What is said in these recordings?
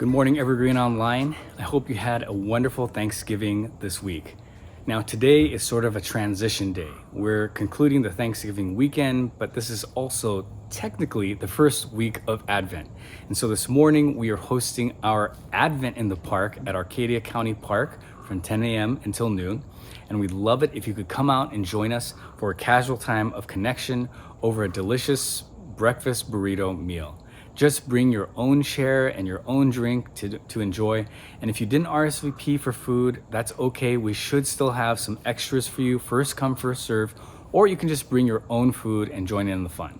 Good morning, Evergreen Online. I hope you had a wonderful Thanksgiving this week. Now, today is sort of a transition day. We're concluding the Thanksgiving weekend, but this is also technically the first week of Advent. And so this morning, we are hosting our Advent in the Park at Arcadia County Park from 10 a.m. until noon. And we'd love it if you could come out and join us for a casual time of connection over a delicious breakfast burrito meal. Just bring your own chair and your own drink to enjoy. And if you didn't RSVP for food, that's okay. We should still have some extras for you, first come, first serve, or you can just bring your own food and join in the fun.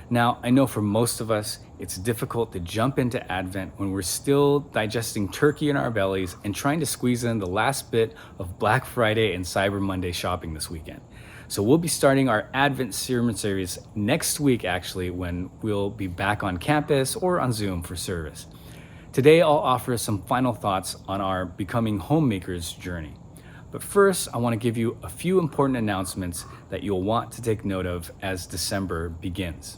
Now, I know for most of us, it's difficult to jump into Advent when we're still digesting turkey in our bellies and trying to squeeze in the last bit of Black Friday and Cyber Monday shopping this weekend. So we'll be starting our Advent sermon series next week, actually, when we'll be back on campus or on Zoom for service. Today, I'll offer some final thoughts on our Becoming Homemakers journey. But first, I want to give you a few important announcements that you'll want to take note of as December begins.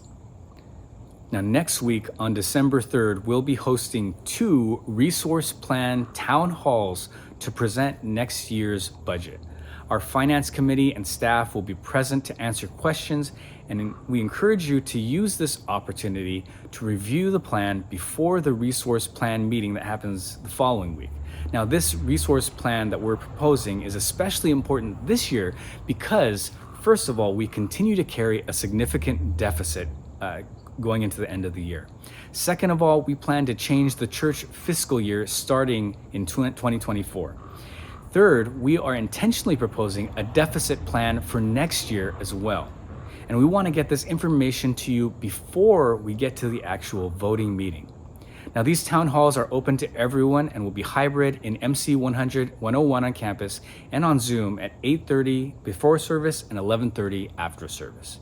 Now, next week on December 3rd, we'll be hosting 2 resource plan town halls to present next year's budget. Our finance committee and staff will be present to answer questions, and we encourage you to use this opportunity to review the plan before the resource plan meeting that happens the following week. Now, this resource plan that we're proposing is especially important this year because, first of all, we continue to carry a significant deficit going into the end of the year. Second of all, we plan to change the church fiscal year starting in 2024. Third, we are intentionally proposing a deficit plan for next year as well. And we want to get this information to you before we get to the actual voting meeting. Now, these town halls are open to everyone and will be hybrid in MC 101 on campus and on Zoom at 8:30 before service and 11:30 after service.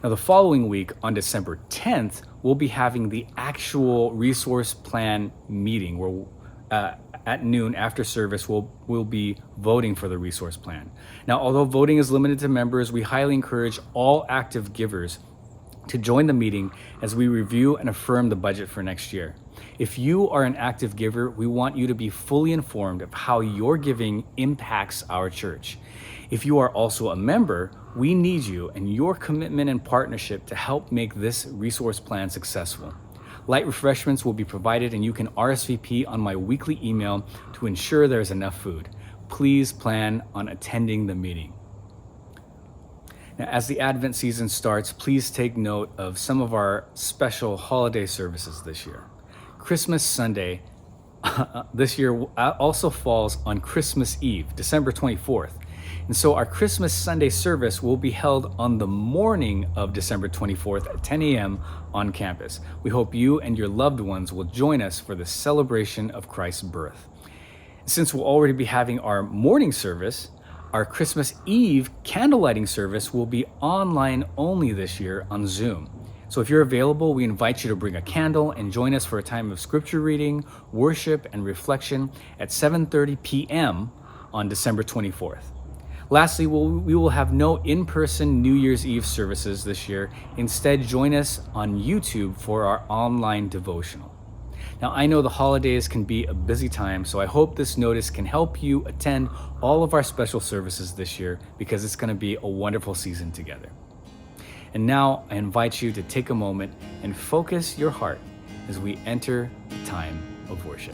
Now, the following week on December 10th, we'll be having the actual resource plan meeting where at noon after service, we'll be voting for the resource plan. Now, although voting is limited to members, we highly encourage all active givers to join the meeting as we review and affirm the budget for next year. If you are an active giver, we want you to be fully informed of how your giving impacts our church. If you are also a member, we need you and your commitment and partnership to help make this resource plan successful. Light refreshments will be provided and you can RSVP on my weekly email to ensure there's enough food. Please plan on attending the meeting. Now, as the Advent season starts, please take note of some of our special holiday services this year. Christmas Sunday this year also falls on Christmas Eve, December 24th. And so our Christmas Sunday service will be held on the morning of December 24th at 10 a.m. on campus. We hope you and your loved ones will join us for the celebration of Christ's birth. Since we'll already be having our morning service, our Christmas Eve candle lighting service will be online only this year on Zoom. So if you're available, we invite you to bring a candle and join us for a time of scripture reading, worship, and reflection at 7:30 p.m. on December 24th. Lastly, we will have no in-person New Year's Eve services this year. Instead, join us on YouTube for our online devotional. Now, I know the holidays can be a busy time, so I hope this notice can help you attend all of our special services this year because it's going to be a wonderful season together. And now I invite you to take a moment and focus your heart as we enter the time of worship.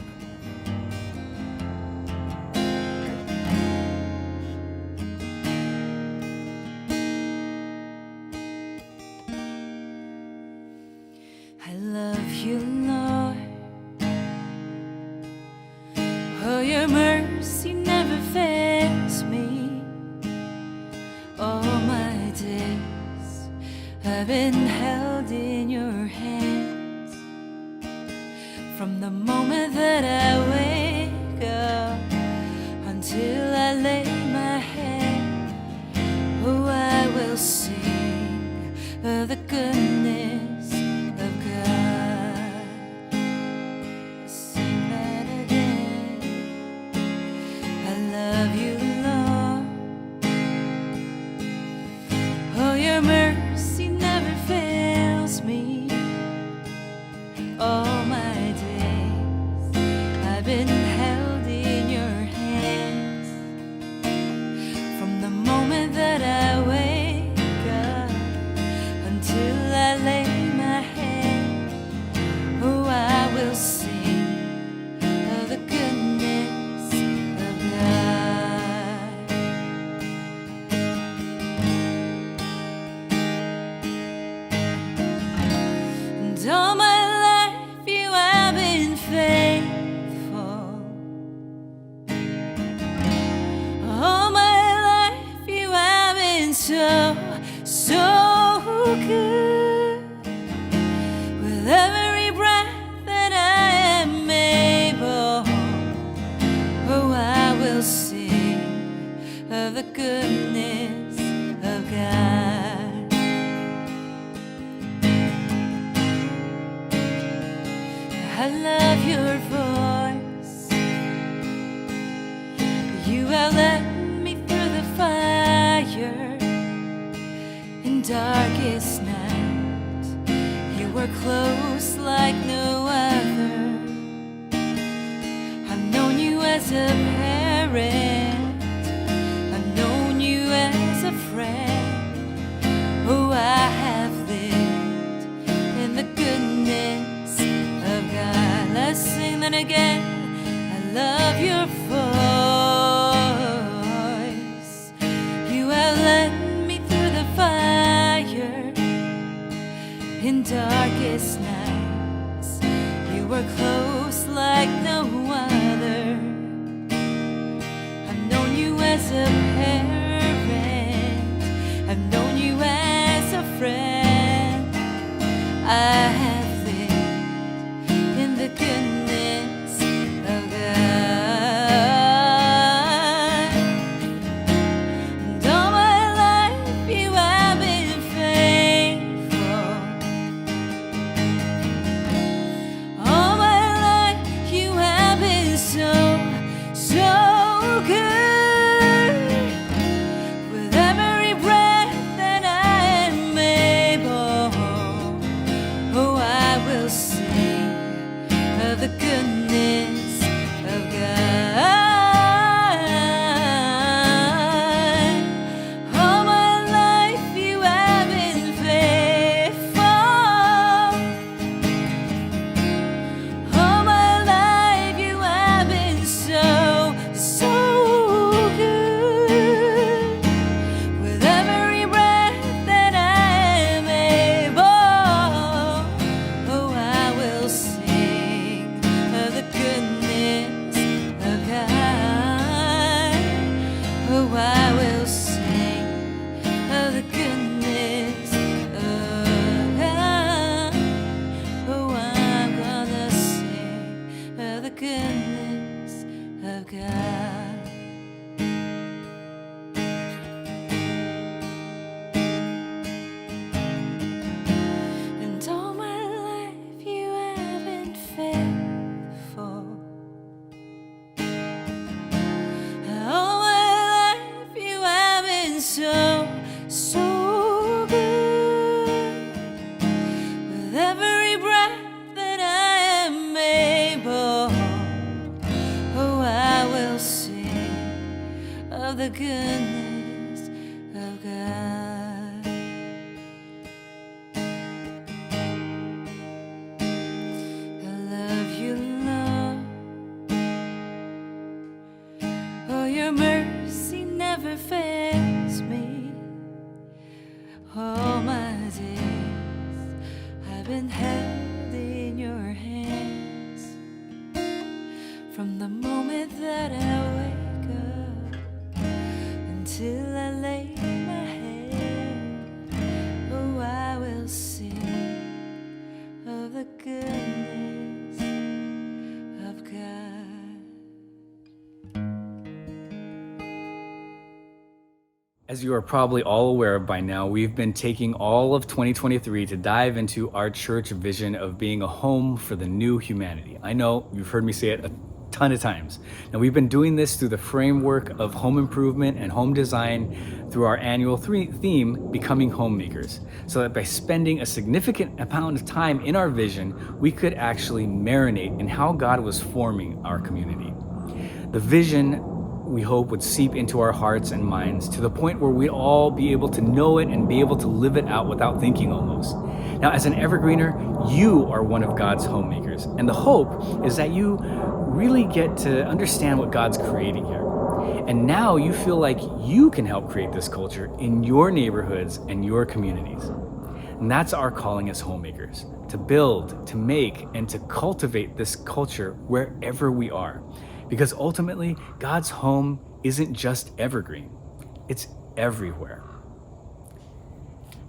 I love you, Lord. Oh, your mercy never fails me. All my days I've been held in your hands. From the moment that I wake up until I lay my head, oh, I will sing of the goodness of God. Sing that again. I love you, Lord. Oh, your mercy never fails me. All my days so, so good. With every breath that I am able, oh, I will sing of the goodness of God. I love your voice. You have led me through the fire in darkest night. You were close like no other. I've known you as a parent. I've known you as a friend. Oh, I have lived in the goodness of God. Let's sing that again. I love your voice. You have led me through the fire in darkest nights. You were close like no other. I've known you as a parent. I've known you as a friend. I have lived in the goodness of God. And all my life you have been faithful. All my life you have been so, so good. With every breath that I am able, oh, I will sing of the goodness of God. All my life you have been faithful. All my life you have been so, so good. With every breath that I am able, oh, I will sing of the goodness of God. Oh, I will sing of the goodness of God. Oh, I'm gonna sing of the goodness of God. And all my life you have been faithful. All my life you have been so, so good. With every breath that I am able, oh, I will sing of the goodness of God. I love you, Lord. Oh, your mercy never fails me. All my days I've been held in your hands. From the moment that I wake up until I lay my head, oh, I will sing of the goodness of God. As you are probably all aware of by now, we've been taking all of 2023 to dive into our church vision of being a home for the new humanity. I know you've heard me say it a ton of times. Now, we've been doing this through the framework of home improvement and home design through our annual theme, Becoming Homemakers, so that by spending a significant amount of time in our vision, we could actually marinate in how God was forming our community. The vision, we hope, would seep into our hearts and minds to the point where we'd all be able to know it and be able to live it out without thinking almost. Now, as an evergreener, you are one of God's homemakers, and the hope is that you really get to understand what God's creating here. And now you feel like you can help create this culture in your neighborhoods and your communities. And that's our calling as homemakers, to build, to make, and to cultivate this culture wherever we are. Because ultimately, God's home isn't just evergreen, it's everywhere.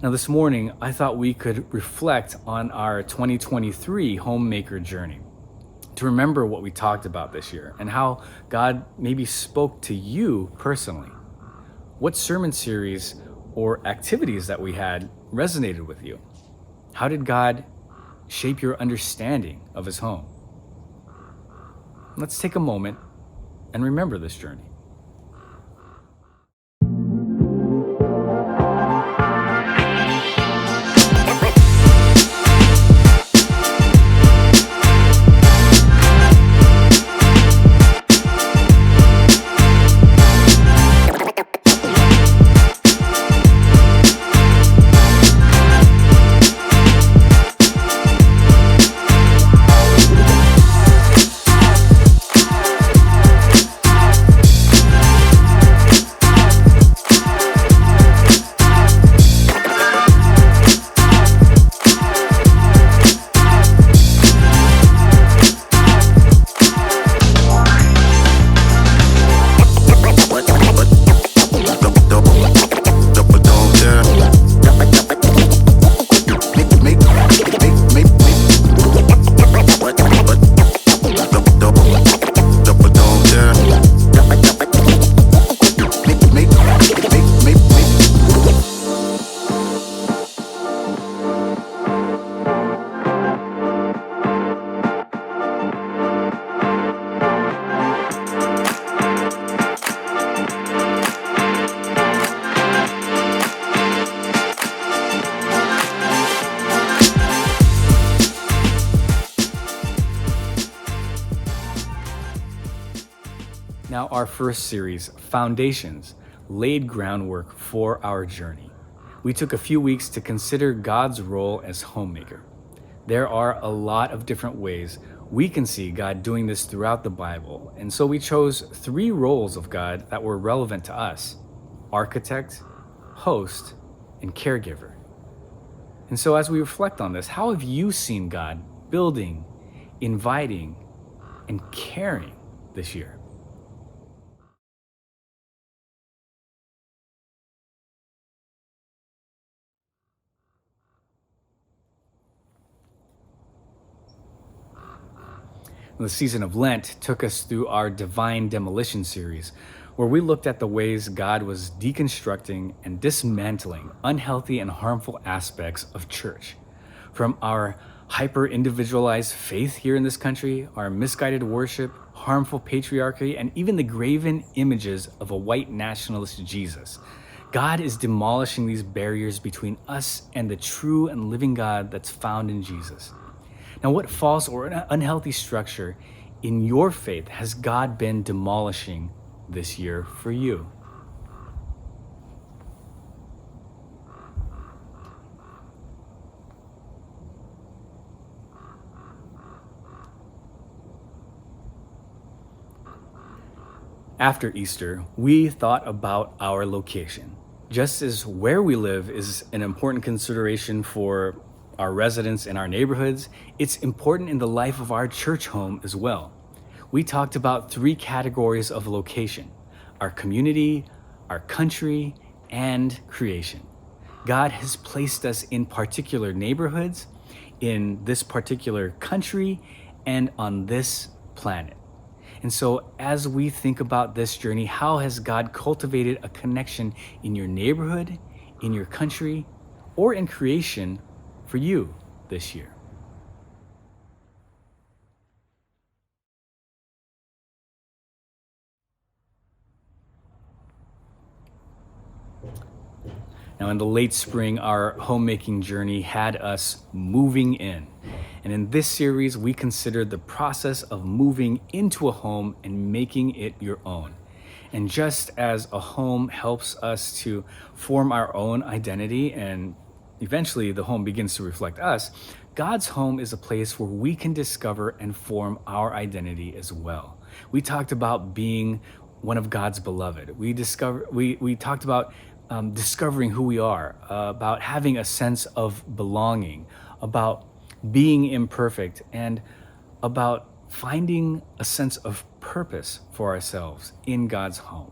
Now, this morning, I thought we could reflect on our 2023 homemaker journey to remember what we talked about this year and how God maybe spoke to you personally. What sermon series or activities that we had resonated with you? How did God shape your understanding of his home? Let's take a moment and remember this journey. Now, our first series, Foundations, laid groundwork for our journey. We took a few weeks to consider God's role as homemaker. There are a lot of different ways we can see God doing this throughout the Bible, and so we chose 3 roles of God that were relevant to us: architect, host, and caregiver. And so as we reflect on this, how have you seen God building, inviting, and caring this year? The season of Lent took us through our Divine Demolition series, where we looked at the ways God was deconstructing and dismantling unhealthy and harmful aspects of church. From our hyper-individualized faith here in this country, our misguided worship, harmful patriarchy, and even the graven images of a white nationalist Jesus. God is demolishing these barriers between us and the true and living God that's found in Jesus. Now, what false or unhealthy structure in your faith has God been demolishing this year for you? After Easter, we thought about our location. Just as where we live is an important consideration for our residents in our neighborhoods, it's important in the life of our church home as well. We talked about 3 categories of location: our community, our country, and creation. God has placed us in particular neighborhoods, in this particular country, and on this planet. And so as we think about this journey, how has God cultivated a connection in your neighborhood, in your country, or in creation for you this year? Now, in the late spring, our homemaking journey had us moving in. And in this series, we considered the process of moving into a home and making it your own. And just as a home helps us to form our own identity, and eventually the home begins to reflect us, God's home is a place where we can discover and form our identity as well. We talked about being one of God's beloved. We talked about discovering who we are, about having a sense of belonging, about being imperfect, and about finding a sense of purpose for ourselves in God's home.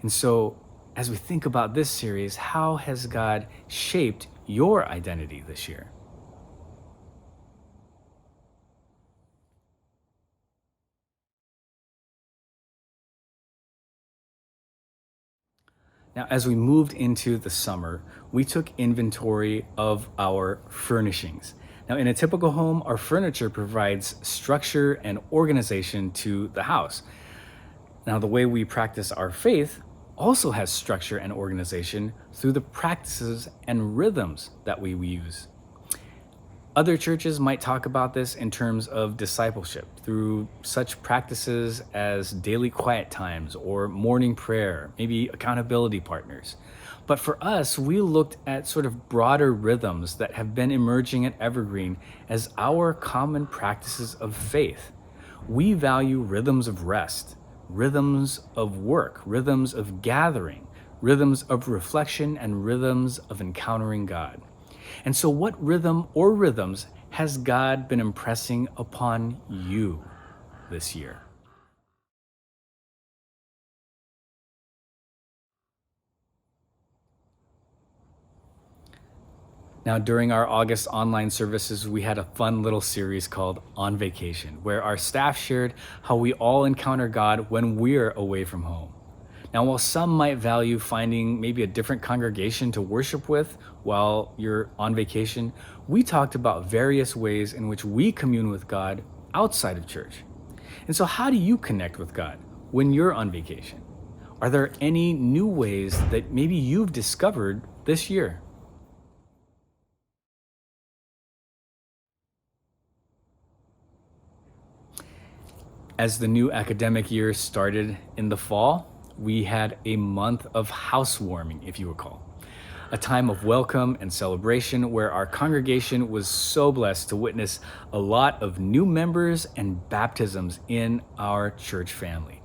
And so, as we think about this series, how has God shaped your identity this year? Now, as we moved into the summer, we took inventory of our furnishings. Now, in a typical home, our furniture provides structure and organization to the house. Now, the way we practice our faith also has structure and organization through the practices and rhythms that we use. Other churches might talk about this in terms of discipleship through such practices as daily quiet times or morning prayer, maybe accountability partners. But for us, we looked at sort of broader rhythms that have been emerging at Evergreen as our common practices of faith. We value rhythms of rest, rhythms of work, rhythms of gathering, rhythms of reflection, and rhythms of encountering God. And so, what rhythm or rhythms has God been impressing upon you this year? Now, during our August online services, we had a fun little series called On Vacation, where our staff shared how we all encounter God when we're away from home. Now, while some might value finding maybe a different congregation to worship with while you're on vacation, we talked about various ways in which we commune with God outside of church. And so, how do you connect with God when you're on vacation? Are there any new ways that maybe you've discovered this year? As the new academic year started in the fall, we had a month of housewarming, if you recall. A time of welcome and celebration where our congregation was so blessed to witness a lot of new members and baptisms in our church family.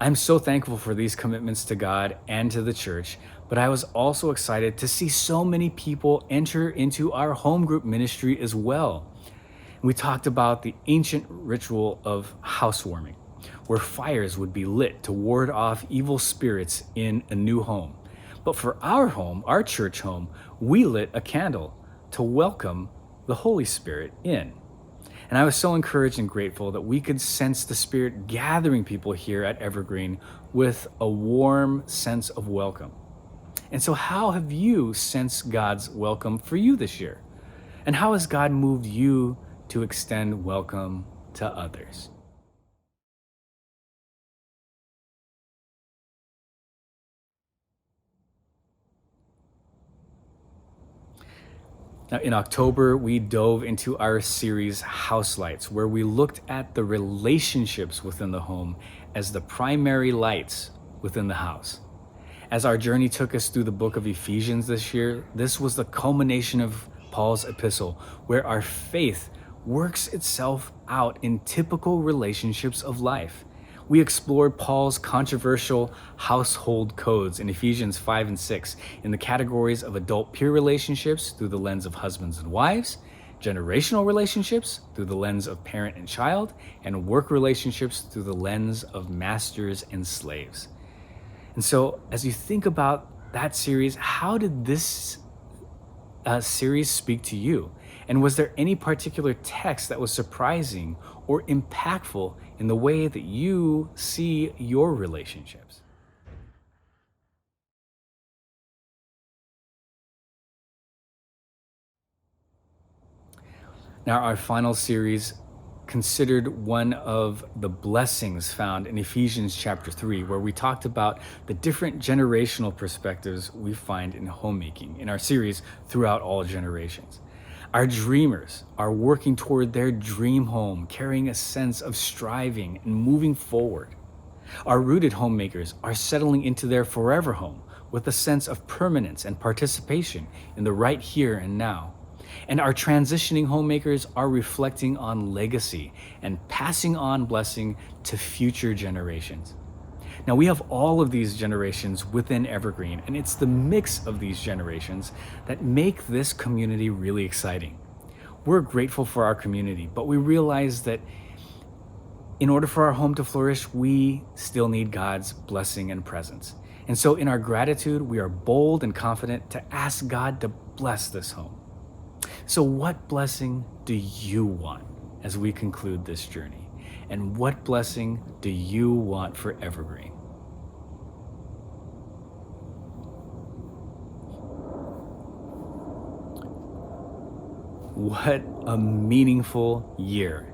I'm so thankful for these commitments to God and to the church, but I was also excited to see so many people enter into our home group ministry as well. We talked about the ancient ritual of housewarming, where fires would be lit to ward off evil spirits in a new home. But for our home, our church home, we lit a candle to welcome the Holy Spirit in. And I was so encouraged and grateful that we could sense the Spirit gathering people here at Evergreen with a warm sense of welcome. And so, how have you sensed God's welcome for you this year? And how has God moved you to extend welcome to others? Now, in October, we dove into our series House Lights, where we looked at the relationships within the home as the primary lights within the house. As our journey took us through the book of Ephesians this year, this was the culmination of Paul's epistle, where our faith works itself out in typical relationships of life. We explored Paul's controversial household codes in Ephesians 5 and 6 in the categories of adult peer relationships through the lens of husbands and wives, generational relationships through the lens of parent and child, and work relationships through the lens of masters and slaves. And so, as you think about that series, how did this series speak to you? And was there any particular text that was surprising or impactful in the way that you see your relationships? Now, our final series considered one of the blessings found in Ephesians chapter 3, where we talked about the different generational perspectives we find in homemaking in our series Throughout All Generations. Our dreamers are working toward their dream home, carrying a sense of striving and moving forward. Our rooted homemakers are settling into their forever home with a sense of permanence and participation in the right here and now. And our transitioning homemakers are reflecting on legacy and passing on blessing to future generations. Now, we have all of these generations within Evergreen, and it's the mix of these generations that make this community really exciting. We're grateful for our community, but we realize that in order for our home to flourish, we still need God's blessing and presence. And so in our gratitude, we are bold and confident to ask God to bless this home. So what blessing do you want as we conclude this journey? And what blessing do you want for Evergreen? What a meaningful year.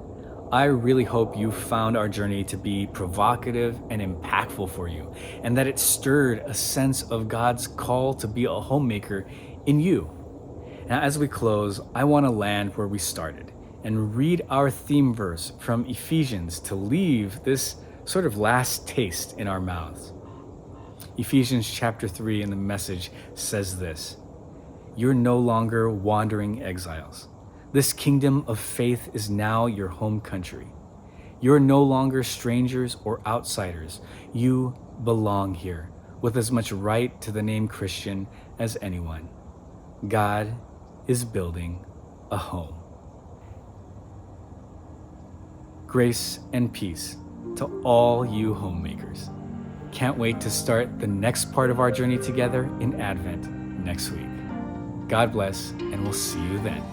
I really hope you found our journey to be provocative and impactful for you, and that it stirred a sense of God's call to be a homemaker in you. Now, as we close, I want to land where we started and read our theme verse from Ephesians to leave this sort of last taste in our mouths. Ephesians chapter 3 in the Message says this: "You're no longer wandering exiles. This kingdom of faith is now your home country. You're no longer strangers or outsiders. You belong here with as much right to the name Christian as anyone. God is building a home." Grace and peace to all you homemakers. Can't wait to start the next part of our journey together in Advent next week. God bless, and we'll see you then.